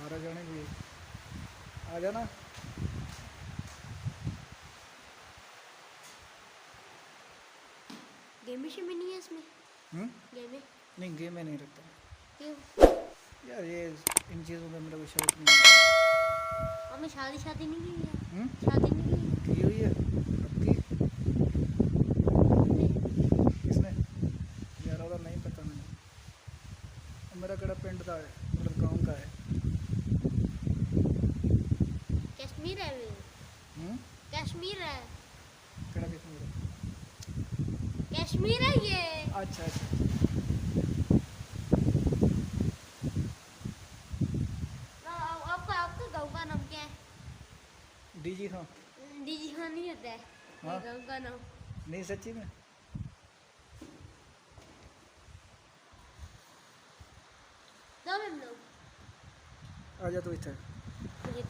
आ जाने के लिए आ जाना। गेम में नहीं है इसमें। गेम में नहीं, गेम में नहीं रखता। क्यों यार ये इन चीज़ों में मेरा कोई शौक नहीं है। हमने शादी नहीं की है। शादी नहीं की हुई है आपकी? किसने? यार और नहीं पता मैंने। मेरा कड़ा पिंड का है, मतलब गाँव का है। कश्मीर है वे। कश्मीर है। कड़ा कश्मीर है। कश्मीर है ये। अच्छा अच्छा। आपका गाँव का नाम क्या है? डीजी हाँ। डीजी हाँ नहीं होता है। हाँ? गाँव का नाम नहीं सच्ची में। दो हम लोग आ जा तो इधर। मुझे